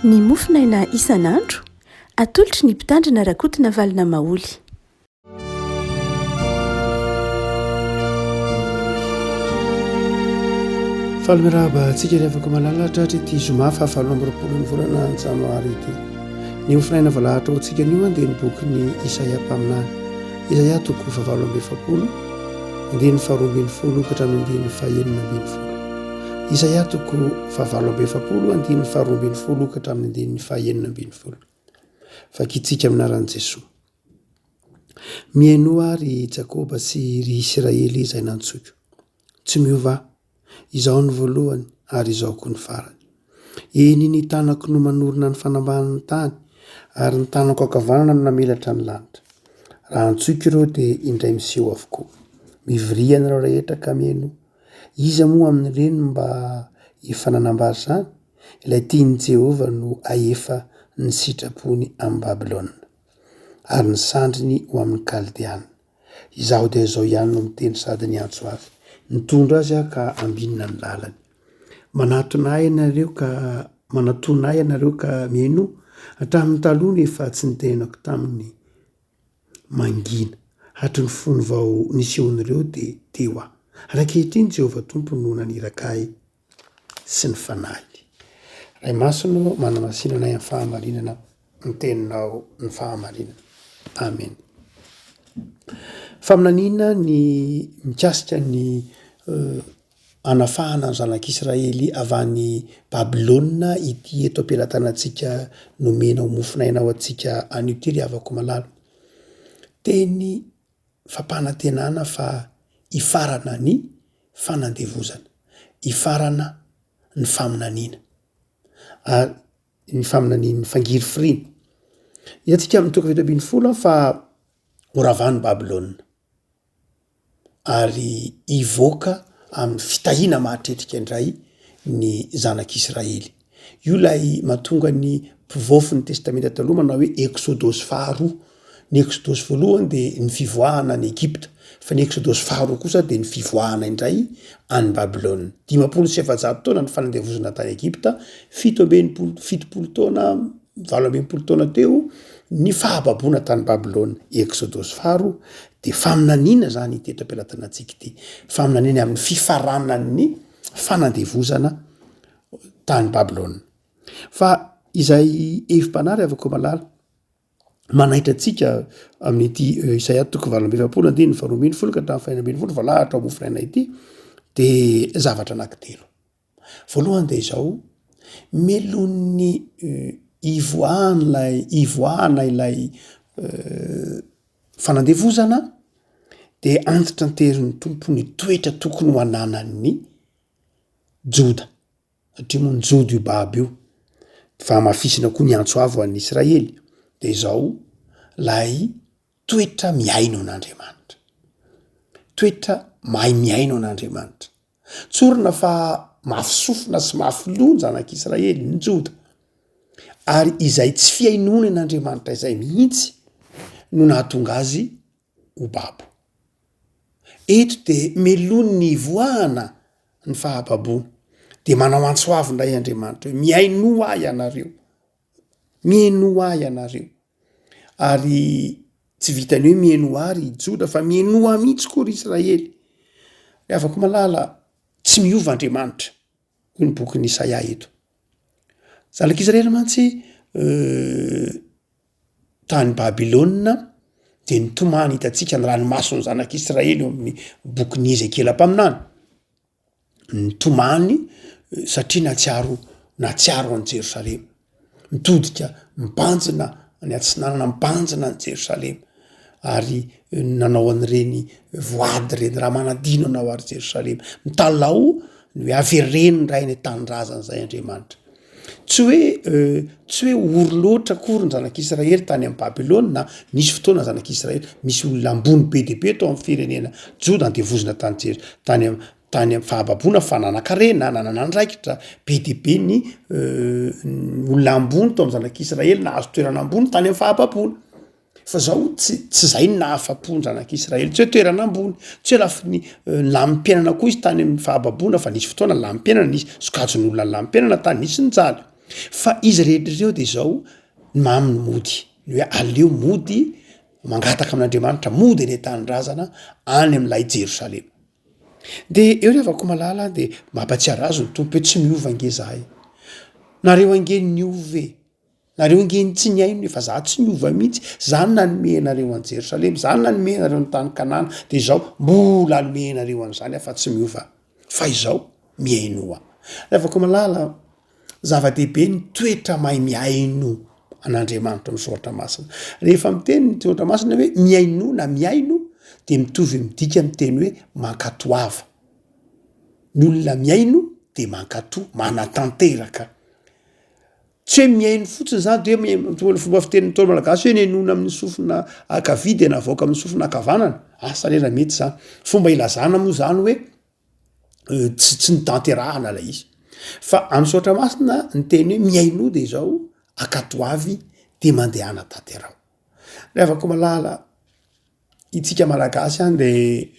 ny mofinaina isan'andro atolotry ny mpitandrina rakotina valina maoly. Falimiraba antsika ry afaka malalatra ity zoma fahafalo amby roapolo ny volana janoary ity. Ny mofinaina voalahatra ho antsika anio dia ny boky ny Isaia mpaminany. Isaia toko fahavalo amby efapolo, andiny faharoa ambin'ny folo ka hatramin'ny andiny fahaenina ambin'ny folo. Isaia toko fahavalo amby efapolo, andiny faharoa ambin'ny folo ka hatramin'ny andiny fahaenina ambin'ny folo. Fakitsika aminaran'i Jesosy. Mihaino ary Jakoba sy ry Israely izay nantsoiko. Tsy miova, izao ny voalohany ary izao koa ny farany. Eny ny tanako no manorina ny fanambanany tany, ary ny tanako ankavanana no namelatra ny lanitra. Raha antsoiko ireo dia indray miseho avokoa. Mivoriana ireo rehetra ka mihaino. Iza moa amin'ireny mba efa nanambary izany? Ilay tian'i Jehovah no ahefa ny sitrapony amin'ny Babilôna, ary ny sandriny ho amin'ny Kaldeana. Izaho dia izao ihany no miteny sady ny antso azy. Nitondra azy ka ambinina ny lalany. Manatonay ianareo ka mihaino, hatramin'ny taloha nefa tsy nitenako tamin'ny mangina. Hatry ny fony vao nisehon'ireo dia teo aho. Ankehitriny Jehovah Tompo no nanirakahy sy ny fanahy. Ray masino manamasinanay amin'ny fahamarinana, ny teninao ny fahamarinana. Amen. Faminaniana ny mikasika ny anafahana ny zanak'Israely avy any Babilôna ity eto am-pelatanantsika nomena ho mofinaina ho antsika anio ity ry havako malalo. Teny fampanantenana fa ifarana ny fanandevozana, ifarana ny faminaniana, ary ny faminaniana fangiry firiana. Iantsika amin'ny toko 7:20 fa horavany Babilôna ary ivoaka amin'ny fitahiana mahatretrika indray ny zanak'Israely. Io lay mahatonga ny mpivoafy ny testamenta taloha manao hoe Exodosy faharoa. Ny Exodosy voalohany dia ny fivoahana ny Egypta, fa ny Exodosy faharoa kosa dia ny fivoahana indray any Babilôna. 580 taona ny fanandevozana tany Egypta, 780 taona, 80 taona teo ny fahababoana tany Babilôna. Exodosy faharoa dia faminaniana zany ity eto-pelatanantsika ity. Faminaniana amin'ny fifaranan'ny fanandevozana tany Babilôna. Fa izay evim-panary avako malala manaitra antsika amin'ity Isaia toko 8:20, andiny 2:20 ka hatramin'ny 5:20 voalahatra mofinaina ity dia zavatra anankitelo. Voalohany dia izao, melon'ny ivoahana ilay fanandevozana dia antitra anterin'ny tompo ny toetra tokony ho ananan'ny Joda. Satria moa ny Joda io baba io, fa mafisina koa ny antso avo an'ny Israely. Dia izao lay toetra miaino an'Andriamanitra. Toetra mahay miaino an'Andriamanitra. Tsorina fa mafy sofina sy mafy loha ny zanak'Israely, ny Joda. Ary izay tsy fiainony an'Andriamanitra izay mihitsy no nahatonga azy ho babo. Eto dia melony ny ivoahana ny fahababoana. Dia manao antso avo indray Andriamanitra hoe miaino ahy ianareo. Miaino ahy ianareo. Ary tsy vitany hoe miaino ary Joda fa miaino ahy mihitsy koa ry Israely. Afaka malala tsy miova Andriamanitra. Koa ny bokin'ny Isaia eto. Zanak'Israely mantsy tany Babilôna dia nitomany hitantsika ny ranomason'ny zanak'Israely eo amin'ny bokin'ny Ezekiela mpaminany. Nitomany satria natsiaro an'i Jerosalema. Mitodika mibanjina ny atsinanana mibanjina ny Jerosalema. Ary nanao an'ireny voady ireny raha manadino anao ary Jerosalema. Mitalao ny avereny ray ny tanindrazana izay Andriamanitra. Tsy hoe oroloatra kory ny zanak'Israely tany amin'ny Babilôna. Nisy fotoana zanak'Israely misy olona ambony be dia be tao amin'ny firenena Joda andevozina tany amin'ny fahababoana fa nanan-karena, nananandraikitra be dia be ny olona ambony tao amin'ny zanak'Israely nahazo toerana ambony tany amin'ny fahababoana. Fa zao tsy zay ny nahafapo ny zanak'Israely, tsy hoe toerana ambony, tsy hoe lafi ny lamim-piainana koa izy tany amin'ny fahababoana, fa nisy fotoana lamim-piainana, nisy sokajin'olona lamim-piainana tany, nisy ny jaly. fa izy rehetrareo de zao maminy mody ny hoe aleo mody mangataka amin'andriamanitra mody ny tanyrazana any am'lay jerosalema de eo re avako malala de mampatsiaro azo ny tompo hoe tsy miova nge zahay nareo angeny niove nareo angeny tsy ny aino efa za tsy miova mihitsy zany nanomehnareo an jerosalema zany nanomehnareo ny tany kanana de zao mbola anomehnareo an'zany afa tsy miova fa izao miainoa afako malala zava-dehibe ny toetra mahay miaino an'andriamanitra misoatra masina rehefa miteny ny soatra masina hoe miaino na miaino de mitovy midika miteny hoe mankatoava ny olona miaino de mankato manatanteraka tsy hoe miaino fotsiny zany de hoe fomba fiteniny tolo malagasy hoe nenona amin'ny sofina akavia de navoaka amin'ny sofina akavanana asa lera mety zany fomba ilazana moa zany hoe tsy nitanterahana la izy fa amin'ny soatra masina ny teny hoe miaino de zao akatoavy de mandehana tanterao re avako malala itsika malagasy any de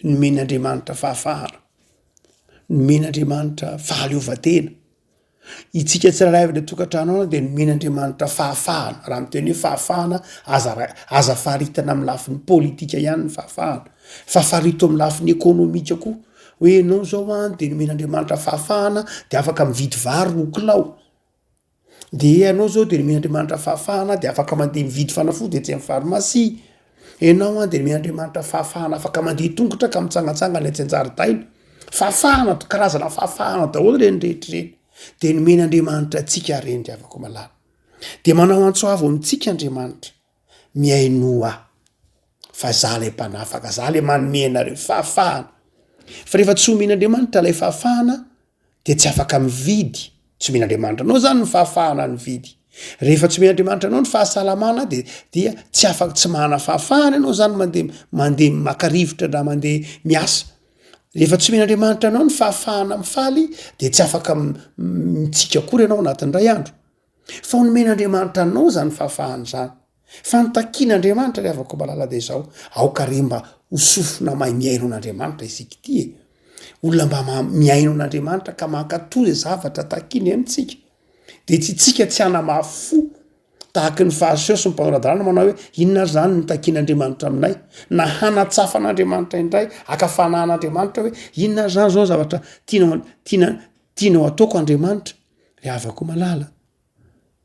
nomen'andriamanitra fahafahana nomen'andriamanitra fahaleovatena itsika tsiraray le tokantrano ana de nomen'andriamanitra fahafahana raha miteny hoe fahafahana aza faritana amin'ny lafin'ny politika ihany ny fahafarito amin'ny lafin'ny ekônomika koa hoe enao zao any de nomen'andriamanitra fahafahana de afaka mividy vary rokilao de anao zao de nomen'andriamanitra fahafahana de afaka mandeha mividy fanafody etsy amin'ny farmasia enao any de nomen'andriamanitra fahafahana afaka mandeha tongotra ka mitsangatsangana etsy an-jaridaina fahafahana karazana fahafahana daholo reny rehetrireny de nomen'andriamanitra atsika reny avako malala de manao antsoavo amitsika andriamanitra miainoa fa za le mpanafaka za le manomenareo fahafahana fa rehefa tsy omen'andriamanitra lay fahafahana de tsy afaka mividy tsy omen'andriamanitra anao zany ny fahafahana ny vidy rehefa tsy omen'andriamanitra anao ny fahasalamana de dia tsy afaka tsy mahana fahafahana ianao zany mandeha makarivotra na mandeha miasa rehefa tsy omen'andriamanitra anao ny fahafahana mifaly de tsy afaka mitsika akory ianao anatin'ray andro fa nomen'andriamanitra anao zany fahafahana zany fa nitakian'andriamanitra re avako malala de zao aoka re mba hosofona mahay miaino an'andriamanitra isika ty e olona mba miaino an'andriamanitra ka mankatoy zay zavatra takiny amitsika de tsy tsika tsy hanamafo tahaky ny fahaseo sy ny mpanoradarana manao hoe inona zany nitakian'andriamanitra aminay na hanatsafa an'andriamanitra indray akafanan'andriamanitra hoe inona zany zao zavatra tianao ataoko andriamanitra re avako malala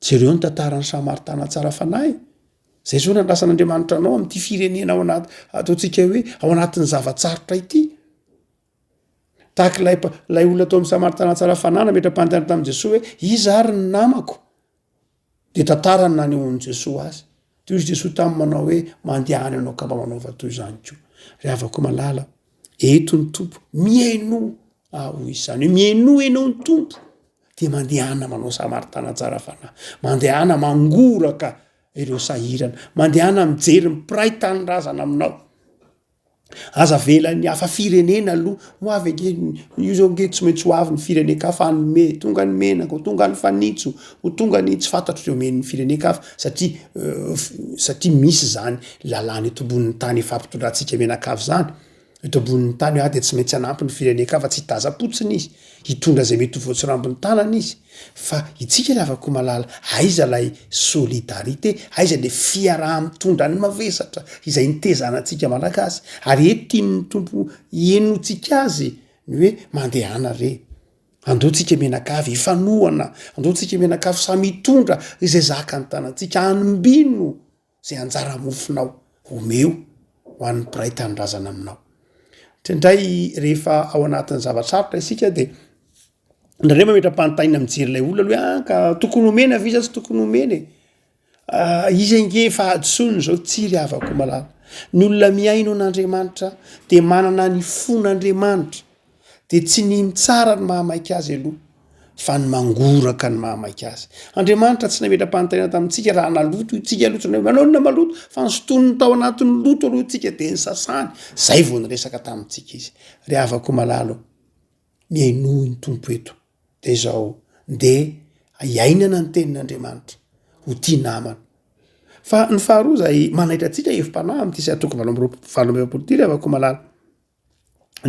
jereo ny tantarany samaritana tsara fanahy zay zao nandrasan'andriamanitra anao am'ty firenena ao anaty ataotsika hoe ao anatin'ny zavatsarotra ity tahaky lay olona atao amin'ny samaritana tsara fanana metra-panontany tamin' jesosy hoe iza ary ny namako de tantarany naneho an' jesosy azy to izy jesosy tamy manao hoe mandehany anao ka mba manaova toy zany ko re avako malala eto ny tompo miaino hoy izany hoe miaino enao ny tompo de mandehana manao samaritana tsara fanahy mandehana mangoraka ireo sahirana mandehana mijery mipiray tany razana aminao aza velan'ny hafa firenena aloha ho avy ange io zao nge tsy maintsy ho avy ny firenekafa anome tonga ny menaka ho tonga ny fanitso ho tonga ny tsy fantatro reo men'ny firenekafa satria misy zany lalàny etombon'ny tany efampitondrantsika menakavy zany etombon'ny tany hoe de tsy maintsy anampy ny firenekafa tsy hitazapotsiny izy hitondra zay mety voatsirambony tanana izy fa itsika le avako malala aiza lay solidarité aiza le fiaraha mitondra ny mavesatra izay nitezanatsika malagasy ary eto tian'ny tompo enotsika azy ny hoe mandehana re andeotsika menakavy ifanoana andeotsika menakavy samy hitondra izay zaka ny tanatsika anombino zay anjara mofinao omeo ho an'ny piray tanyrazana aminao tendray rehefa ao anatin'ny zavatrarotra isika de ndrare mametra-panotaina mijery lay olona aloe ka tokony omena viza tsy tokony omeny izy nge fa adisony zao tsiry avako malala ny olona miaino an'andriamanitra de manana ny fon'andriamanitra de tsy ny mitsara ny mahamaika azy aloha fa ny mangoraka ny mahamaika azy andriamanitra tsy nametra-panotaina tamintsika raha naloto itsika lotrana manaonina maloto fa nysotony tao anatin'ny loto aloha itsika de ny sasany zay vo nyresaka tamintsika izy re avako malalo miainohy ny tompo eto de zao de iainana ny tenin'andriamanitra ho tia namana fa ny faharoa zay manaitra atsika efim-panahy am'ty sy atoko valombeapoloty re avako malala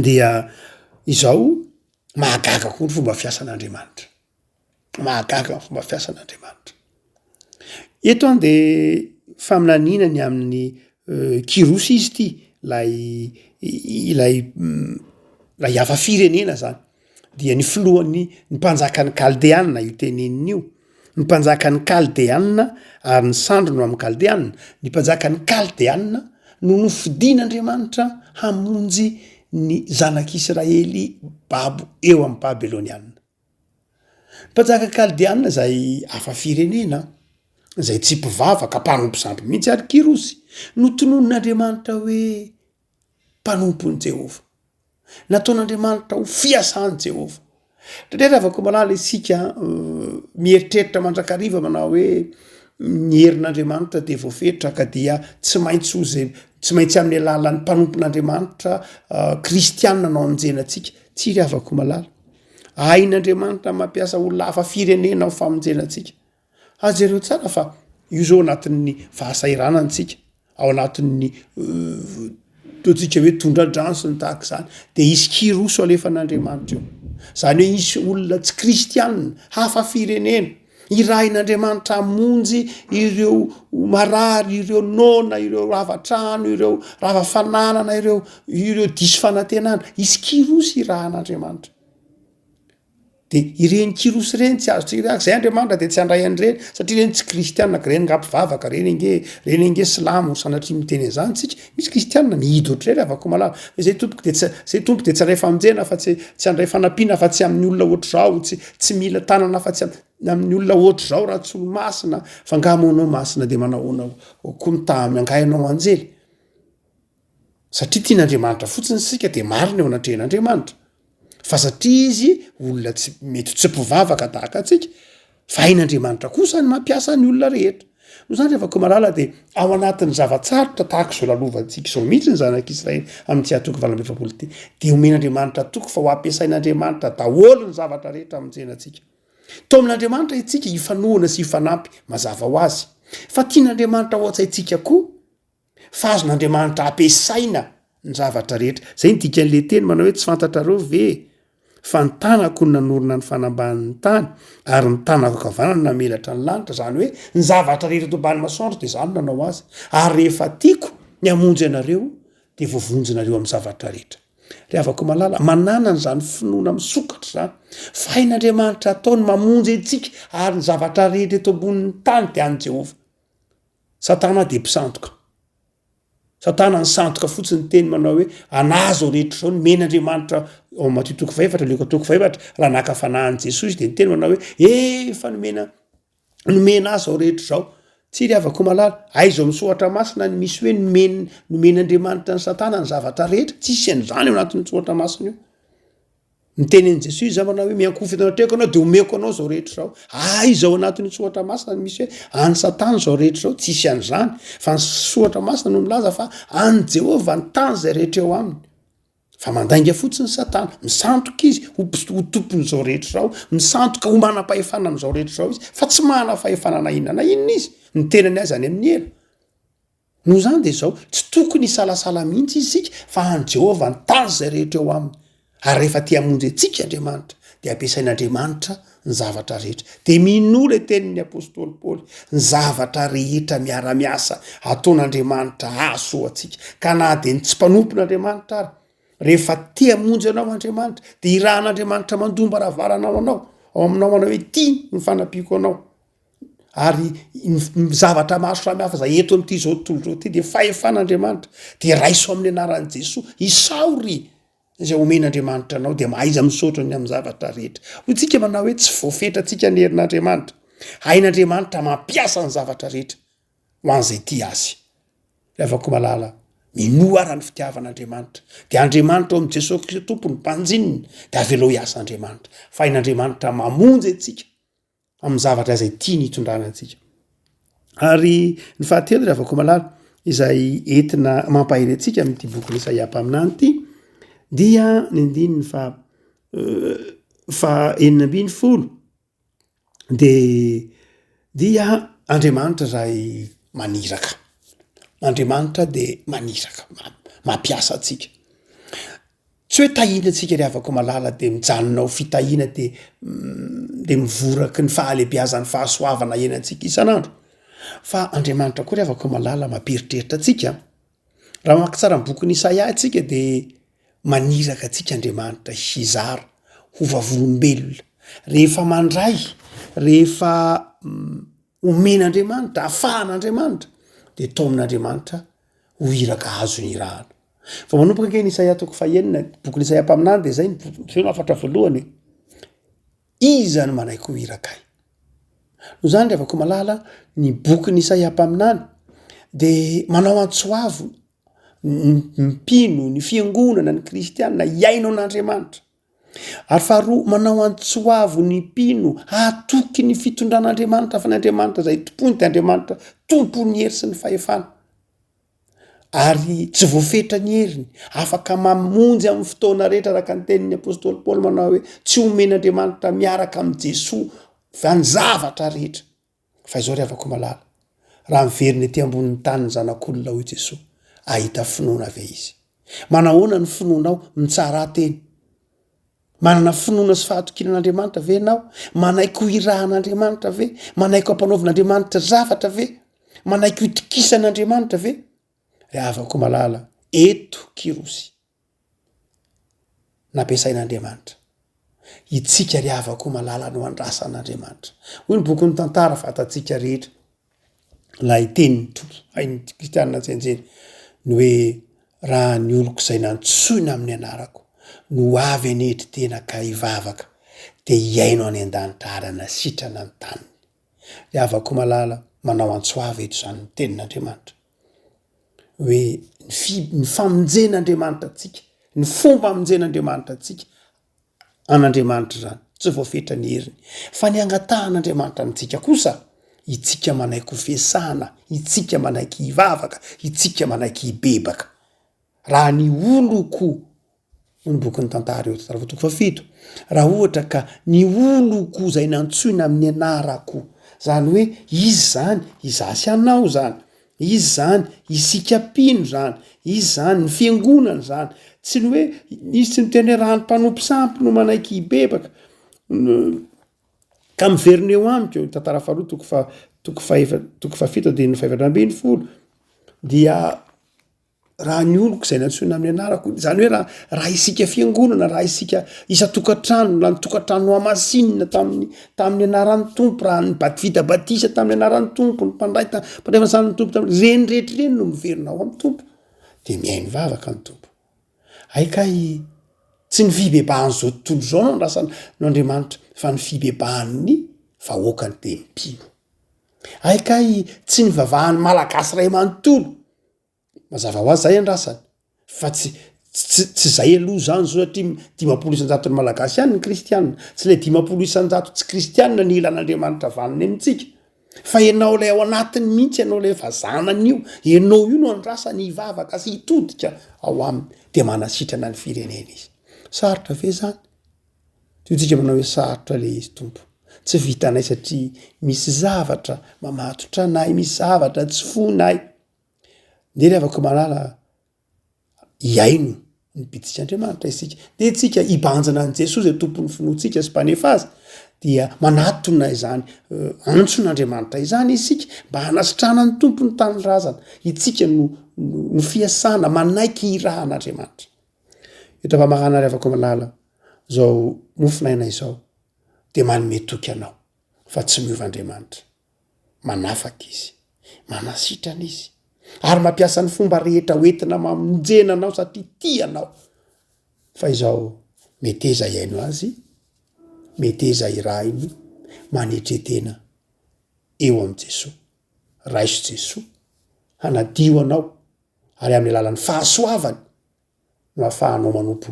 dia izao mahagaga koa ny fomba fiasan'andriamanitra mahagaga fomba fiasan'andriamanitra. Eto any de faminaninany amin'ny kirosy izy ty lay hafa firenena zany dia ny filohan'ny ny mpanjakan'ny kaldeanna io tenenina io, ny mpanjakan'ny kaldeanna ary ny sandro no amin'ny kaldeanna, ny mpanjakan'ny kaldeanna no nofidian'andriamanitra hamonjy ny zanak'Israely babo eo amin'ny Babelonianna. Mpanjaka kaldeanna zay hafa firenena zay tsy mpivavaka mpanompo sampy mihitsy ary kirosy no tononon'andriamanitra hoe mpanompon'i Jehova, nataon'andriamanitra ho fiasan'i Jehova. Tandrera avako malala isika mieritreritra mandrakariva manao hoe ny herin'andriamanitra de voafetra ka dia tsy maintsy ozy tsy maintsy amin'ny alalan'ny mpanompon'andriamanitra kristianina nao amonjenantsika. Tsy ry avako malala, ain'andriamanitra mampiasa olona hafa firenena ho famonjenantsika. Ajereo tsara fa io zao anatin'ny fahasairanantsika, ao anatin'ny totsika hoe tondra-drano sy ny tahaka zany de isy kirosy alefan'andriamanitra io. Zany hoe isy olona tsy kristianina hafa firenena irahin'andriamanitra hamonjy ireo marary, ireo nona, ireo ravatrano, ireo ravafananana, ireo diso fanantenana, isy kirosy irahan'andriamanitra. De ireny kirosy reny tsy azo tsika zay andriamanitra de tsy handray an'ireny satria reny tsy kristianina ka reny ngampivavaka reny enge silamo sanatria miteny an'izany tsika misy kristianina mihidy ohatr'ireny avako malala zay tompoky de tsy handray famonjena fa tsy handray fanampiana fa tsy amin'ny olona ohatr' zao, tsy mila tanana fa tsy amin'ny olona ohatr' zao raha tsy olo masina fa ngamonao masina de manahoana koa mitamy angainao anjely satria tian'andriamanitra fotsiny sika de marina eo anatrehan'andriamanitra. Fa satria izy olona tsy mety tsy mpivavaka tahaka atsika fa hain'andriamanitra kosa ny mampiasa ny olona rehetra. No zany rehefa malala de ao anatin'ny zavatsarotra tahaka zao lalovantsika zao mihitsy ny zanak'Israely amin'ny tsy atoko valambefapolo ty de omen'andriamanitra toko fa ho ampiasain'andriamanitra daholo ny zavatra rehetra amonjenantsika. To amin'andriamanitra itsika hifanohana sy hifanampy mazava ho azy, fa tian'andriamanitra ho atsaitsika koa fa azon'andriamanitra ampiasaina ny zavatra rehetra. Zay ny dikan'le teny manao hoe tsy fantatrareo ve fa ny tanako ny nanorona ny fanamban'ny tany ary ny tanako akavanana namelatra ny lanitra. Zany hoe ny zavatra rehetra to ambany masoandro de zany nanao azy ary rehefa tiako ny amonjy anareo de voavonjinareo amin'ny zavatra rehetra. Ry avako malala manana ny zany finoana misokatra zany fa hain'andriamanitra ataony mamonjy antsika ary ny zavatra rehetra eto ambonin'ny tany de any Jehova. Satana de mpisandoka, satana ny sandoka fotsiny teny manao hoe anazo rehetra zao ny men'andriamanitra ao Mateo 4:4 raha naka fanahin'i Jesosy de ny teny manao hoe efa nomena azy ao rehetra zao. Tsy ry avako malala aizo misohatra masina ny misy hoe nomen'andriamanitra ny satana ny zavatra rehetra tsisy an'izany eo anatin'ny sohatra masina io. Ny tenin'i Jesosy za manao hoe miankofy eto anatreko anao de omeko anao zao rehetra zao. Aiza ao anatin'ny sohatra masina ny misy hoe any satana zao rehetra zao tsisy an'izany fa ny sohatra masina no milaza fa any Jehova ny tany zay rehetra eo aminy. Fa mandainga fotsiny satana misandoka izy ho tompony zao rehetra zao, misandoka ho manam-pahefana am'izao rehetra zao izy fa tsy mana fahefana na inona izy ny tenany azy any amin'ny ela. No zany de zao tsy tokony hisalasala mihitsy isika fa any Jehova ny tany zay rehetra eo aminy. Ary rehefa tia hamonjy antsika Andriamanitra de ampiasain'Andriamanitra ny zavatra rehetra. De minola tenin'ny apôstôly Paoly ny zavatra rehetra miara-miasa ataon'Andriamanitra aso atsika ka na de tsy mpanompon'Andriamanitra ary rehefa tia hamonjy anao Andriamanitra de irahan'Andriamanitra mandomba ravaranao anao ao aminao manao hoe ty ny fanampiko anao ary ny zavatra maro samihafa zay eto amin'ity zao tontolo zao ty de fahefan'Andriamanitra de raiso amin'ny anaran'i Jesosy isaory zay omen'Andriamanitra anao de mahaiza misaotra ny amin'ny zavatra rehetra. Hoy tsika manao hoe tsy voafetra tsika ny herin'Andriamanitra, hain'Andriamanitra mampiasa ny zavatra rehetra ho an'izay ty azy. Rehefa malala minoa ara ny fitiavan'Andriamanitra de Andriamanitra ao amin'ny Jesosy Kristy tompony mpanjinina de avelao hiasa Andriamanitra fa hain'Andriamanitra mamonjy antsika amin'ny zavatra izay tiany hitondrana antsika. Ary ny fahatelo rehefa malala izay entina mampahery antsika amin'ity boky Isaia mpaminany ity dia ny andininy fa 6 dia Andriamanitra zay maniraka. Andriamanitra de maniraka mampiasa atsika. tsy hoe tahina atsika ry avako malala de mijanonao fitahina de mivoraky ny fahalehibeazan'ny fahasoavana eny antsika isan'andro fa Andriamanitra koa ry avako malala mamperitreritra atsika raha maka tsara ny boky ny Isaia atsika de maniraka atsika Andriamanitra hizara ho vavolombelona rehefa mandray rehefa omen'Andriamanitra afahan'Andriamanitra de taomin'Andriamanitra ho iraka azo ny rahana fa manompoka anke ny Isaia toko fahenina boky ny Isaia mpaminany de zay ny afatra voalohany iza ny manaiky ho irakay no zany ry avako malala ny boky ny Isaia mpaminany de manao antsoavo mpino ny fiangonana ny kristianina iaino an'Andriamanitra ary faharoa manao antsoavo ny mpino atoky ny fitondran'Andriamanitra fa ny Andriamanitra zay tompony de Andriamanitra tompony hery sy ny fahefana ary tsy voafetra ny heriny afaka mamonjy amin'ny fotoana rehetra araka ny tenin'ny apôstôly Paoly manao hoe tsy omen'Andriamanitra miaraka amin'ny Jesosy fa ny zavatra rehetra fa izao ry avako malala raha miveriny ety ambonin'ny tany ny zanak'olona hoy Jesosy ahita finoana ve izy manahoana ny finoanao mitsara teny manana finoana sy fahatokinan'Andriamanitra ve ianao manaiky ho irahan'Andriamanitra ve manaiky ho ampanaovin'Andriamanitra zavatra ve manaiky ho itokisan'Andriamanitra ve ry avako malala eto kirosy nampiasain'Andriamanitra itsika ry avako malala no andrasan'Andriamanitra hoy ny boky ny tantara fatatsika rehetra la iteniny toky hainy kristianina tsenjeny ny hoe raha ny oloko izay nantsoina amin'ny anarako no avy anetry tena ka hivavaka de hiaino any an-danitra arana sitrana ny taniny ry avako malala manao antsoava eto zany ny tenin'Andriamanitra hoe ny famonjen'Andriamanitra atsika ny fomba amonjen'Andriamanitra atsika an'Andriamanitra zany tsy voafetra ny heriny fa ny angatahan'Andriamanitra amintsika kosa itsika manaiky ho fiasana itsika manaiky hivavaka itsika manaiky hibebaka raha ny oloko ny bokyny tantara eo tara toko fafito raha ohatra ka ny oloko zay nantsoina amin'ny anarako zany hoe izy zany izasy anao zany izy zany isika pino zany izy zany ny fiangonana zany tsy ny hoe izy tsy miteny raha ny mpanompo sampy no manaiky hibebaka ka miverina eo amiko tantara faharoa toko fafito de ny faefatra ambiny folo dia raha ny oloko izay nantsoina amin'ny anarako zany hoe raha isika fiangonana raha isika isa-tokantrano la ny tokantrano amasinina tamin'ny anaran'ny tompo raha ny vita batisa tamin'ny anaran'ny tompo ny mpandray fansan'ny tompo reny rehetra reny no miverinao amin'ny tompo de mihaino vavaka ny tompo aikay tsy ny fibebahan' zao tontolo zao no andrasana no Andriamanitra fa ny fibebahan'ny vahoakany de mpino aikay tsy ny vavahany malagasy ray manontolo mazava ho azy zay andrasany fa tsy zay aloha zany zao satria 500 ny malagasy ihany ny kristianina tsy le 500 tsy kristianina ny ilan'Andriamanitra vaniny amintsika fa ianao lay ao anatiny mihitsy ianao lay vazanan'io ianao io no andrasany hivavaka sy hitodika ao aminy de manasitrana ny firenena izy sarotra ve zany teo tsika manao hoe sarotra le izy tompo tsy vitanay satria misy zavatra mamatotra anay misy zavatra tsy fonay de ry avako malala iaino ny bitsits'Andriamanitra isika de tsika hibanjana an' Jesosy zay tompony finoantsika sy mpanefa azy dia manatona izany antson'Andriamanitra izany isika mba hanasitrana ny tompony tanyrazana itsika no fiasana manaiky irahan'Andriamanitra eto mpamarana ry avako malala zao mofinaina izao de manome toky anao fa tsy miova Andriamanitra manafaka izy manasitrana izy ary mampiasa ny fomba rehetra hoentina mamonjenanao satria tianao fa izao meteza iaino azy meteza irahiny manetretena eo am' Jesosy raiso Jesosy hanadio anao ary amin'ny alalan'ny fahasoavany no ahafahanao manompo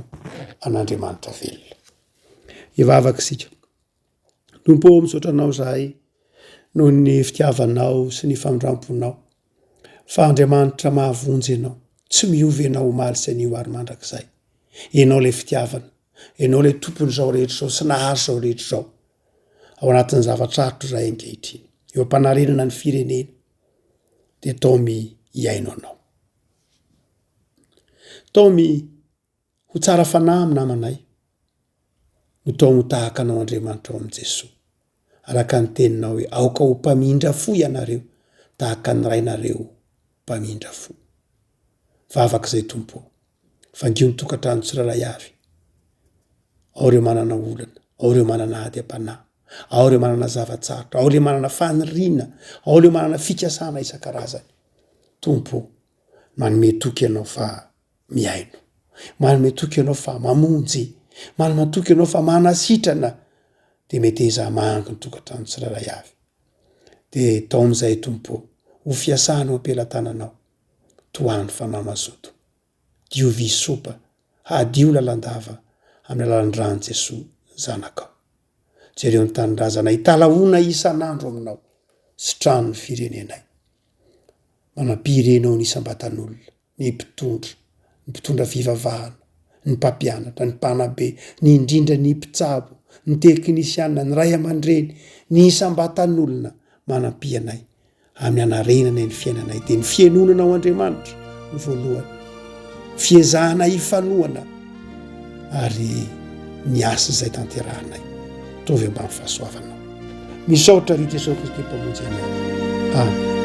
an'Andriamanitra velona ivavaka sika tompo misaotra anao zahay noho ny fitiavanao sy ny famindramponao fa Andriamanitra mahavonjy ianao tsy miovy ianao omaly sy anio ary mandrakizay ianao le fitiavana ianao le tompony zao rehetra zao sy nahazo zao rehetra zao ao anatin'ny zavatrarotro zay ankehitriny eo am-panarenana ny firenena de taomy iaino anao taomy ho tsara fanahy amy namanay ho tao ho tahaka anao Andriamanitra ao am Jesosy araka ny teninao hoe aoka ho mpamindra fo ianareo tahaka ny rainareo mpamindra fo vavak'izay tompo fangio ny tokantrano tsiraray avy ao reo manana olana ao reo manana ady am-panahy ao reo manana zavatsarotra ao reo manana faniriana ao reo manana fikasana isan-karazany tompo manome toky ianao fa miaino manome toky ianao fa mamonjy manome toky ianao fa manasitrana de mety iza mangy ny tokantrano tsiraray avy de taon'izay tompo ho fiasanao ampelantananao toany fanahy mazoto dio visopa hadio lalandava amin'ny alalan'ny rano Jesosy zanakao jereo ny tanindrazana hitalaona isan'andro aminao sy trano ny firenenay manampirenao ny isam-batan'olona ny mpitondra fivavahana ny mpampianatra ny mpanabe ny indrindra ny mpitsabo ny teknisiana ny ray aman-dreny ny isam-batan'olona manampianay amin'ny anarenana ny fiainanay de ny fianonana ao Andriamanitra ny voalohany fiezahana ifanoana ary ny asa izay tanterahanay tovy ambany fahasoavanao misaotra ry Jesosy Kristy mpamonjy anay amen